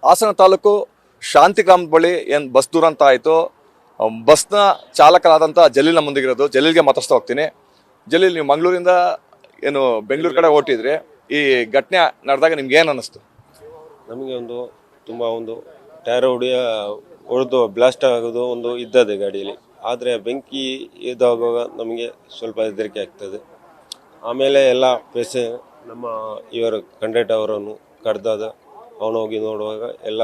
ಹಾಸನ ತಾಲೂಕು ಶಾಂತಿಗ್ರಾಮದ ಬಳಿ ಏನು ಬಸ್ ದುರಂತ ಆಯಿತು. ಬಸ್ನ ಚಾಲಕನಾದಂಥ ಜಲೀಲ್ ನಮ್ಮ ಮುಂದಿಗಿರೋದು. ಜಲೀಲ್ಗೆ ಮಾತಾಡ್ತಾ ಹೋಗ್ತೀನಿ. ಜಲೀಲ್, ನೀವು ಮಂಗಳೂರಿಂದ ಏನು ಬೆಂಗಳೂರು ಕಡೆ ಹೊರಟಿದ್ರಿ, ಈ ಘಟನೆ ನಡೆದಾಗ ನಿಮ್ಗೆ ಏನು ಅನ್ನಿಸ್ತು? ನಮಗೆ ತುಂಬ ಟೈರ್ ಹೊಡೆದು ಬ್ಲಾಸ್ಟ್ ಆಗೋದು ಇದ್ದದೆ ಗಾಡಿಯಲ್ಲಿ. ಆದರೆ ಬೆಂಕಿ ಇದಾಗುವಾಗ ನಮಗೆ ಸ್ವಲ್ಪ ಹೆದರಿಕೆ ಆಗ್ತದೆ. ಆಮೇಲೆ ಎಲ್ಲ ನಮ್ಮ ಇವರು ಕಂಡಕ್ಟರ್ ಅವರನ್ನು ಕರೆದಾಗ ಅವನು ಹೋಗಿ ನೋಡುವಾಗ ಎಲ್ಲ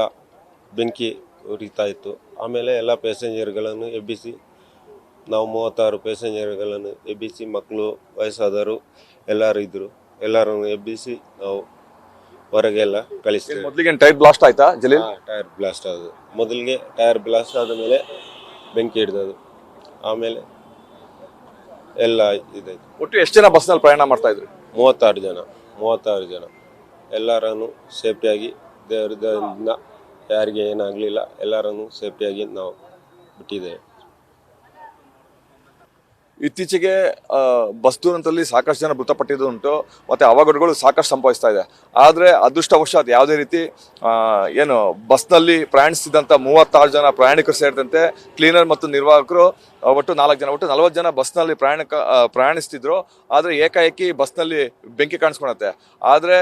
ಬೆಂಕಿ ಉರಿತಾ ಇತ್ತು. ಆಮೇಲೆ ಎಲ್ಲ ಪ್ಯಾಸೆಂಜರ್ಗಳನ್ನು ಎಬ್ಬಿಸಿ, ನಾವು 36 ಪ್ಯಾಸೆಂಜರ್ಗಳನ್ನು ಎಬ್ಬಿಸಿ, ಮಕ್ಕಳು, ವಯಸ್ಸಾದವರು ಎಲ್ಲರೂ ಇದ್ದರು. ಎಲ್ಲರನ್ನು ಎಬ್ಬಿಸಿ ನಾವು ಹೊರಗೆಲ್ಲ ಕಳಿಸ್ತೇವೆ. ಮೊದಲಿಗೆ ಟೈರ್ ಬ್ಲಾಸ್ಟ್ ಆಯ್ತಾ ಜಲೀಲ್? ಟೈರ್ ಬ್ಲಾಸ್ಟ್ ಆದದ್ದು ಮೊದಲಿಗೆ. ಟೈರ್ ಬ್ಲಾಸ್ಟ್ ಆದ ಮೇಲೆ ಬೆಂಕಿ ಹಿಡಿದದು. ಆಮೇಲೆ ಎಲ್ಲ ಇದಾಯ್ತು. ಒಟ್ಟು ಎಷ್ಟು ಜನ ಬಸ್ನಲ್ಲಿ ಪ್ರಯಾಣ ಮಾಡ್ತಾ ಇದ್ರು? 36 ಜನ ಎಲ್ಲರನ್ನು ಸೇಫ್ಟಿಯಾಗಿ ದೇವರಿಂದ ಯಾರಿಗೆ ಏನಾಗಲಿಲ್ಲ. ಎಲ್ಲರನ್ನು ಸೇಫ್ಟಿಯಾಗಿ ನಾವು ಬಿಟ್ಟಿದ್ದೇವೆ. ಇತ್ತೀಚೆಗೆ ಬಸ್ ದುರಂತದಲ್ಲಿ ಸಾಕಷ್ಟು ಜನ ಮೃತಪಟ್ಟಿದ್ದು ಉಂಟು, ಮತ್ತು ಅವಘಡಗಳು ಸಾಕಷ್ಟು ಸಂಭವಿಸ್ತಾ ಇದೆ. ಆದರೆ ಅದೃಷ್ಟವಶಾತ್ ಯಾವುದೇ ರೀತಿ ಏನು ಬಸ್ನಲ್ಲಿ ಪ್ರಯಾಣಿಸ್ತಿದ್ದಂಥ 36 ಜನ ಪ್ರಯಾಣಿಕರು ಸೇರಿದಂತೆ ಕ್ಲೀನರ್ ಮತ್ತು ನಿರ್ವಾಹಕರು ಒಟ್ಟು 4 ಜನ, ಒಟ್ಟು 40 ಜನ ಬಸ್ನಲ್ಲಿ ಪ್ರಯಾಣಿಸ್ತಿದ್ರು. ಆದರೆ ಏಕಾಏಕಿ ಬಸ್ನಲ್ಲಿ ಬೆಂಕಿ ಕಾಣಿಸ್ಕೊಳತ್ತೆ. ಆದರೆ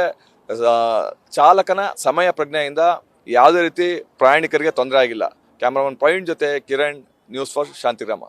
ಚಾಲಕನ ಸಮಯ ಪ್ರಜ್ಞೆಯಿಂದ ಯಾವುದೇ ರೀತಿ ಪ್ರಯಾಣಿಕರಿಗೆ ತೊಂದರೆ ಆಗಿಲ್ಲ. ಕ್ಯಾಮ್ರಾಮನ್ ಪ್ರವೀಣ್ ಜೊತೆ ಕಿರಣ್, ನ್ಯೂಸ್ ಫಾರ್ ಶಾಂತಿಗ್ರಾಮ.